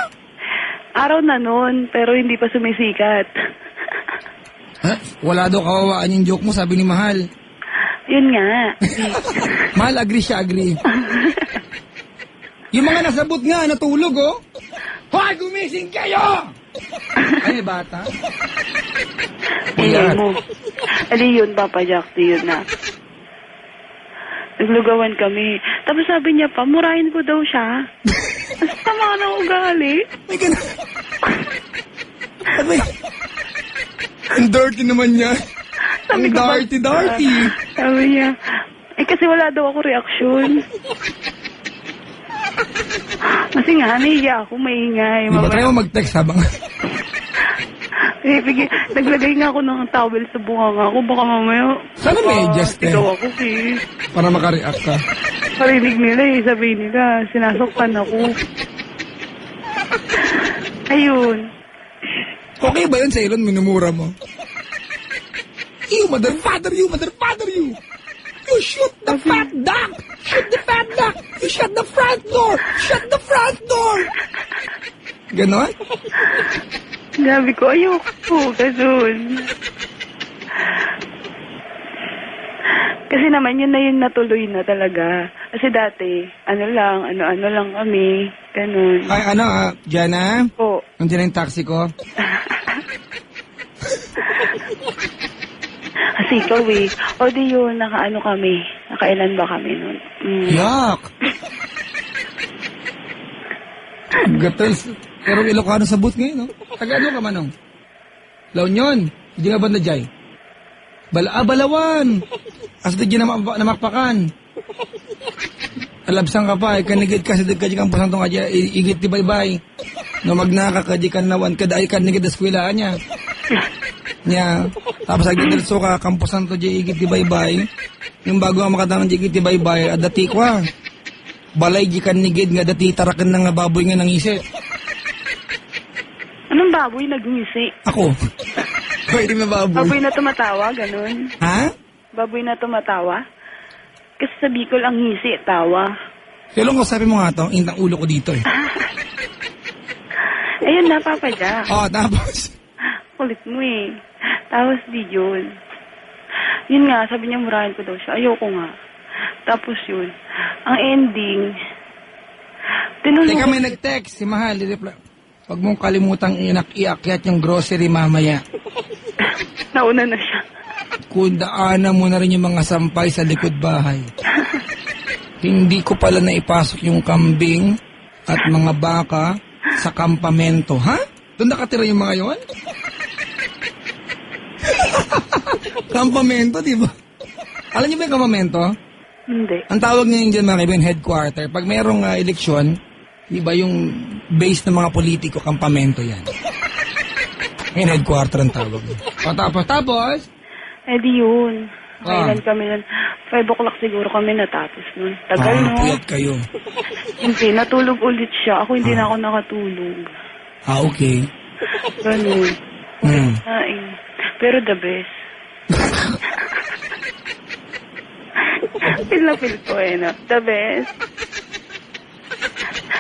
Araw na nun, pero hindi pa sumisikat. Ha? Wala daw kawawaan yung joke mo, sabi ni Mahal. Yun nga. Mahal, agree siya, agree. Yung mga nasabot nga, natulog, oh. Hoy, gumising kayo! Ay, bata. Ingay mo. Ali yun, Papa Jack, yun na. Naglugawan kami. Tapos sabi niya pa, murahin ko daw siya. Mas tama ng ugali. May ganun. At may... Ang dirty naman niya. Ang Sabi ko, dirty. Sabi niya, kasi wala daw ako reaksyon. Kasi nga, nahiya ako, maingay. Di ba tayo mag-text habang... Naglagay nga ako ng towel sa bunganga ko. Baka mamaya... Sana may adjust eh. Sigaw ako eh. Para makareact ka. Parinig nila eh. Sabihin nila, sinasaktan ako. Ayun. Okay ba yun sa ilon, minumura mo? You mother father you! You shoot the fat duck! Shoot the fat duck! You shut the front door! Shut the front door! Ganon? Sabi ko, ayoko. Ganun. Kasi naman yun na yun natuloy na talaga. Kasi dati, ano lang kami. Ganun. Ay, Jana? Po. Nandiyan na yung taxi ko. Kasi ikaw eh. O di yun, kami. Nakailan ba kami nun? Yak! Gatels. Pero Ilocano sabot ngayon, no? Taga-ano ka, Manong? La Union. Hindi nga ba na Jai? Balawan. Asa di namakpakan. Alabsang ka pa, kanigid ka sa dagkadi kang pasang tong adya, igit di baybay. No magnaka ka, di kan nawan ka, dahil kanigid na skwilaan niya. Niya, tapos agad dilso ka, kampusan to di igit di baybay. Yung bago nga makatangan di igit di baybay, adati ko ha. Balay di kanigid nga, dati tarakan na nga baboy nga nang isip. Anong baboy nagngisi? Ako. Pwede na baboy. Baboy na tumatawa, ganun. Ha? Baboy na tumatawa? Kasi sa Bicol ang ngisi, tawa. Kailan ko sabi mo nga to, intang ulo ko dito eh. Ayun na, Papa Jack. Tapos? Kulit mo eh. Tapos di yun. Yun nga, sabi niya murahin ko daw siya. Ayoko nga. Tapos yun. Ang ending, tinulungan. Teka, may nag-text. Si Mahal, i-reply. Huwag mong kalimutang iakyat yung grocery mamaya. Nauna na siya. Kundaanan mo na rin yung mga sampay sa likod bahay. Hindi ko pala naipasok yung kambing at mga baka sa kampamento. Ha? Doon nakatira yung mga yon? Campamento, di ba? Alam niyo ba yung campamento? Hindi. Ang tawag niya dyan, mga kaibigan, headquarter. Pag mayroong eleksyon, di ba yung base ng mga politiko, campamento yan. Ngayon, headquarter ang tawag niya. O, tapos? Eh di yun. Ah. Kailan kami nun? 5 o'clock siguro kami natapos nun. Tagal no? Puyat kayo. Hindi, natulog ulit siya. Ako hindi na ako nakatulog. Okay. Ganun. Hmm. Ay, pero the best. Feel na feel ko no? The best.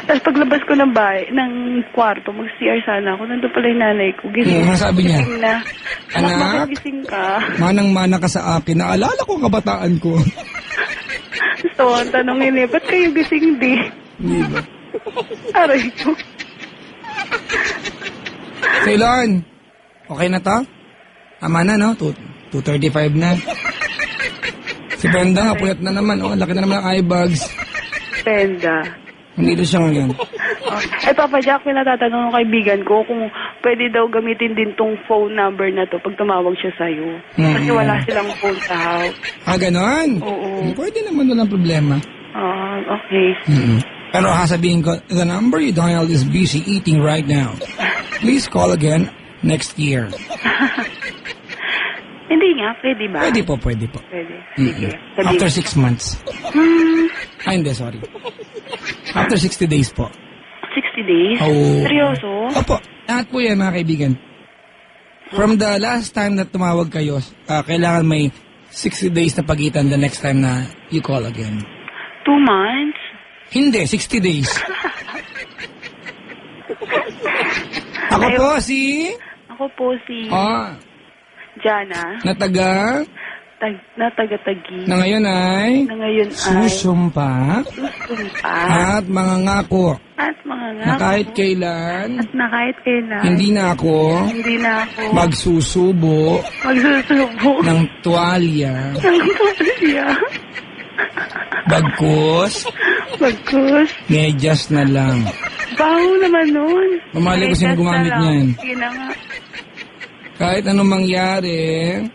Tapos paglabas ko ng bahay, ng kwarto, mag-CR sana ako. Nandun pala yung nanay ko. Gising. Ano sabi niya? Gising na. Anak, Anak? bakit gising ka? Manang-mana ka sa akin. Naalala ko ang kabataan ko. So, ang tanongin eh, ba't kayo gising di? Di ba? Aray ko. Ceylon, okay na to? Tama na, no? 2:35 na. Si Brenda nga, puyat na naman. Oh, laki na naman ang eye bags. Penda. Nandito siya ngayon. Oh. Eh, Papa Jack, may natatanong ng kaibigan ko kung pwede daw gamitin din tong phone number na to pag tumawag siya sa'yo. Kasi wala silang phone sa house. Ah, ganon? Oo. Pwede naman, walang problema. Okay. Pero sasabihin ko, the number you dialed is busy eating right now. Please call again next year. Hindi nga, pwede ba? Pwede po. Pwede. Sige. After 6 months. Hindi, sorry. After 60 days po. 60 days? Oh. Seryoso? Opo, lahat po yan mga kaibigan. From the last time na tumawag kayo, kailangan may 60 days na pagitan the next time na you call again. 2 months? Hindi, 60 days. Ako po si... Ako po si Jana, na taga... na taga-tagi. Na ngayon ay... Na ngayon ay susumpa susumpa at mangangako at mga nga na kahit kailan at na kahit kailan hindi na ako magsusubo magsusubo ng tuwalya ng tuwalya. bagkus medyas na lang. Baho naman nun. Mamali ko sino gumamit niyan. Sige na nga. Kahit anong mangyari,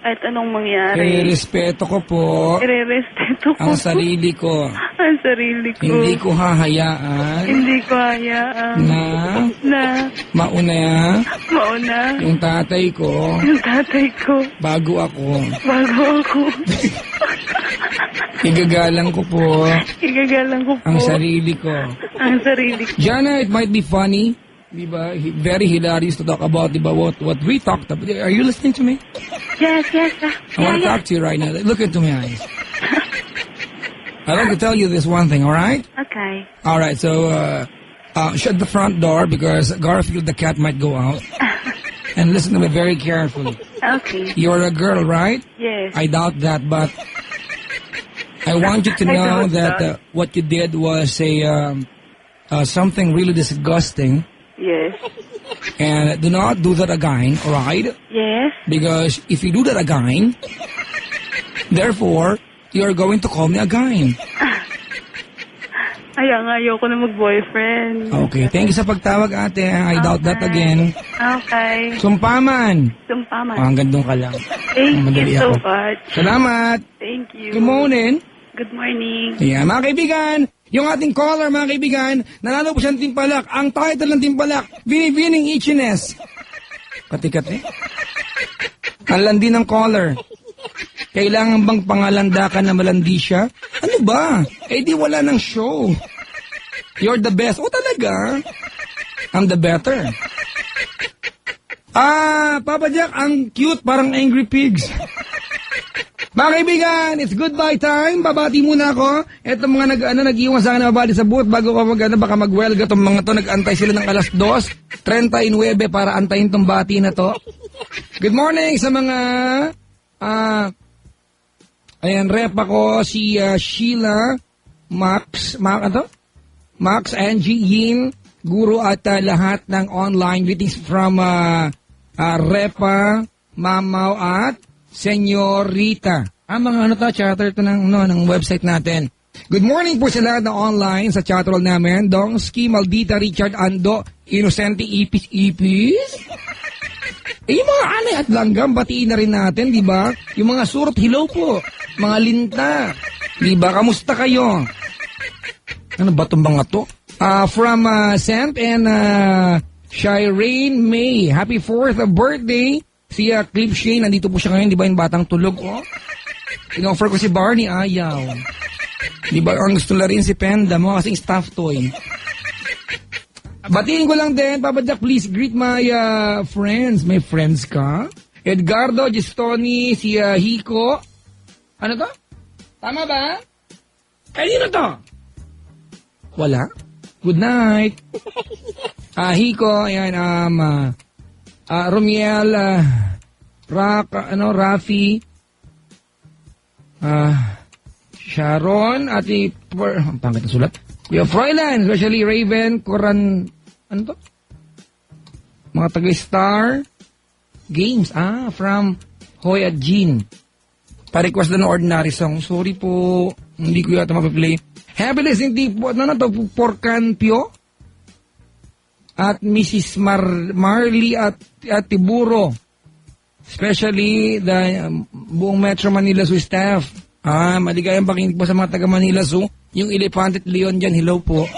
Kahit anong mangyari, respeto ko po ire-respeto ko ang sarili ko. ang sarili ko. Hindi ko hahayaan Hindi ko hayaan na mauna yung tatay ko yung tatay ko bago ako. bago ako. Igagalang ko po Igagalang ko po ang sarili ko. ang sarili ko. Jana, it might be funny, di ba? Very hilarious to talk about, di ba, what we talked about. Are you listening to me? Yes. I want to talk to you right now. Look into my eyes. I'd like to tell you this one thing, all right? Okay. All right, so shut the front door because Garfield the cat might go out. And listen to me very carefully. Okay. You're a girl, right? Yes. I doubt that, but I want you to I know doubt that that. what you did was something really disgusting. Yes. And do not do that again, all right? Yes. Because if you do that again, therefore, you're going to call me again. Ayoko na mag-boyfriend. Okay, thank you sa pagtawag, ate. I doubt that again. Okay. Sumpaman. Sumpaman. Ang gandong ka lang. Thank Madali you so ako. much. Salamat. Thank you. Good morning. Good morning. Yeah, mga kaibigan, yung ating caller, mga kaibigan, nanalo po siyang timpalak. Ang title ng timpalak, Binibining Itchiness. Kati-kati. Ang landi ng caller. Kailangan bang pangalandakan na malandi siya? Ano ba? Eh di wala ng show. You're the best. O talaga? I'm the better. Papa Jack, ang cute, parang Angry Pigs. Mga kaibigan, it's goodbye time. Babati muna ako. Eto mga nag-iwan sa akin na babati sa booth bago ka baka mag-welga tong mga to. Nag-antay sila ng alas 2:39 para antayin tong bati na to. Good morning sa mga ayan, rep ako si Sheila, Max, Angie, Yin, Guru at lahat ng online greetings from Repa, Mamaw at Senyorita. Mga chatter to ng website natin. Good morning po sa lahat na online sa chatroll namin. Dongski, Maldita, Richard, Ando, Innocente, Ipis. Yung mga anay at langgam, batiin na rin natin, di ba? Yung mga surot, hello po. Mga linta. Di ba? Kamusta kayo? Ano ba itong mga to? From Sam and Shireen May. Happy 4th birthday. Si Cliff Shane, nandito po siya ngayon, di ba? Yung batang tulog, oh. In-offer ko si Barney, ayaw. Di ba? Ang gusto na rin si Penda, mo kasing staff toy. Batiin ko lang din, Papa Jack, please greet my friends. May friends ka? Edgardo, Gistoni, si Hiko. Ano to? Tama ba? Kanino to? Wala? Good night. Hiko, ayan, Romiel, Rafi, Sharon, ang pangit na sulat. Kuya Froilan, especially Raven, Coran, ano to? Mga taga-Star Games, from Hoy at Jean. Pa-request na ng ordinary song. Sorry po, hindi ko yata mapiplay. Happiness, hindi po, ano to, Porcan Pio? At Mrs. Marley at Tiburo. Especially, buong Metro Manila Zoo staff. Maligayang pakinig po sa mga taga Manila Zoo. Yung Elefante at Leon dyan, hello po.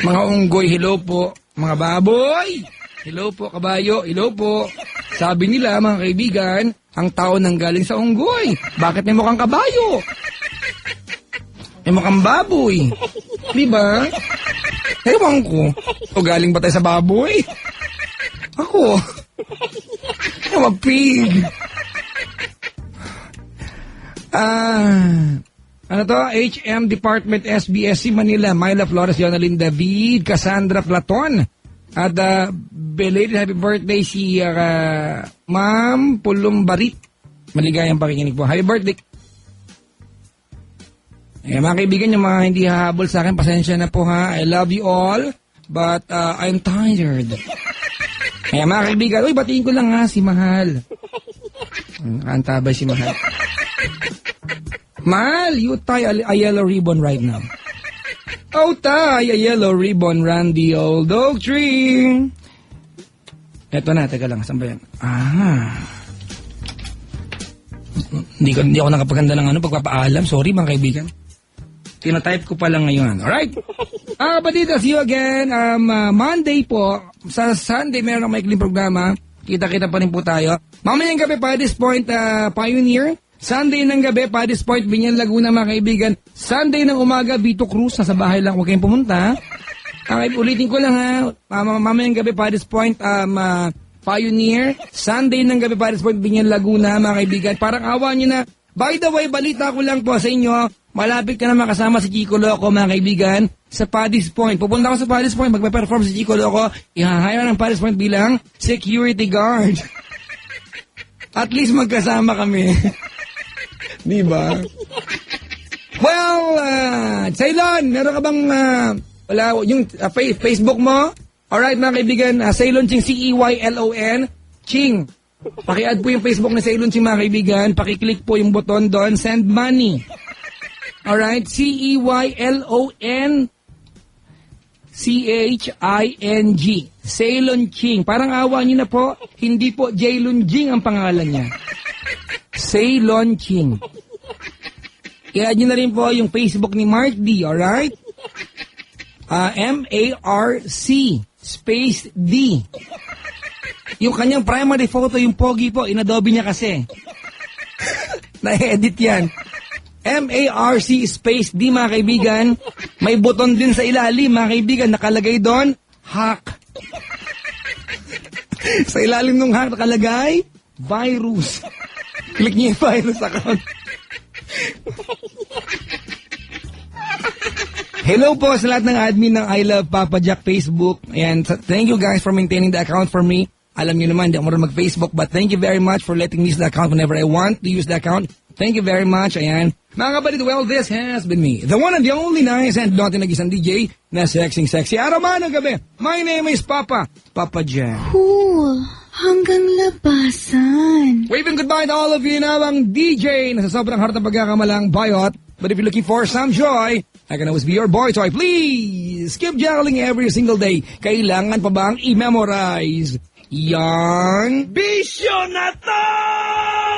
Mga unggoy, hello po. Mga baboy, hello po. Kabayo, hello po. Sabi nila, mga kaibigan, ang tao nang galing sa unggoy. Bakit may mukhang kabayo? May mukhang baboy. Diba? Ewan ko. O galing ba tayo sa baboy? Ako. I'm a pig. Ano to? HM Department SBSC Manila, Myla Flores, Jonalyn David, Cassandra Platon. At belated happy birthday si Ma'am Pulumbarit. Maligayang pakikinig po. Happy birthday. Mga kaibigan, yung mga hindi hahabol sa akin, pasensya na po ha. I love you all, but I'm tired. Mga kaibigan, batiin ko lang ha, si Mahal. Antabay si Mahal. Mahal, you tie a yellow ribbon right now. Oh, tie a yellow ribbon round the old oak tree. Eto na, teka lang, saan ba yan? Hindi ako nakapaganda ng pagpapaalam. Sorry mga kaibigan. Tinatype ko pa lang ngayon. Alright? Badita, see you again. Monday po, sa Sunday meron akong maikling programa. Kita-kita pa rin po tayo. Mamayang gabi, Paddy's Point, Pioneer. Sunday ng gabi, Paddy's Point, Binyan, Laguna, mga kaibigan. Sunday ng umaga, Vito Cruz, nasa bahay lang, huwag kayong pumunta. Okay, ulitin ko lang ha. Mamayang gabi, Paddy's Point, Pioneer. Sunday ng gabi, Paddy's Point, Binyan, Laguna, mga kaibigan. Parang awa nyo na. By the way, balita ko lang po sa inyo, malapit ka na makasama si Chico Loco, mga kaibigan, sa Paddy's Point. Pupunta ako sa Paddy's Point, magpe-perform si Chico Loco, ihahire ng Paddy's Point bilang security guard. At least magkasama kami. Diba? Well, Ceylon, meron ka bang, wala, yung Facebook mo? Alright, mga kaibigan, Ceylon Ching, C-E-Y-L-O-N, Ching. Paki-add po yung Facebook na Ceylon Ching, mga kaibigan. Paki-click po yung button doon, send money. Alright, C-E-Y-L-O-N-C-H-I-N-G. Ceylon Ching. Parang awa niyo na po, hindi po Jaylon Jing ang pangalan niya. Ceylon Ching. I-add nyo na rin po yung Facebook ni Mark D, alright? M-A-R-C space D. Yung kanyang primary photo, yung pogi po, inadobe niya kasi. Na-edit yan. M-A-R-C space D, mga kaibigan. May button din sa ilalim, mga kaibigan. Nakalagay doon, hack. Sa ilalim ng hack nakalagay, virus. Click niyo yung virus account. Hello po sa lahat ng admin ng I Love Papa Jack Facebook. And thank you guys for maintaining the account for me. Alam niyo naman, hindi ako marunong mag-Facebook, but thank you very much for letting me use the account whenever I want to use the account. Thank you very much. Ayan. Mga kapatid, well, this has been me, the one and the only nice and not nag-isang DJ na sexy araw man ng gabi. My name is Papa Jack. Hanggang labasan. Waving goodbye to all of you na ang DJ na sa sobrang harap ng pagkakamalang bayot. But if you're looking for some joy, I can always be your boy toy. Please, keep juggling every single day. Kailangan pa bang i-memorize Yan. Bisyo na to!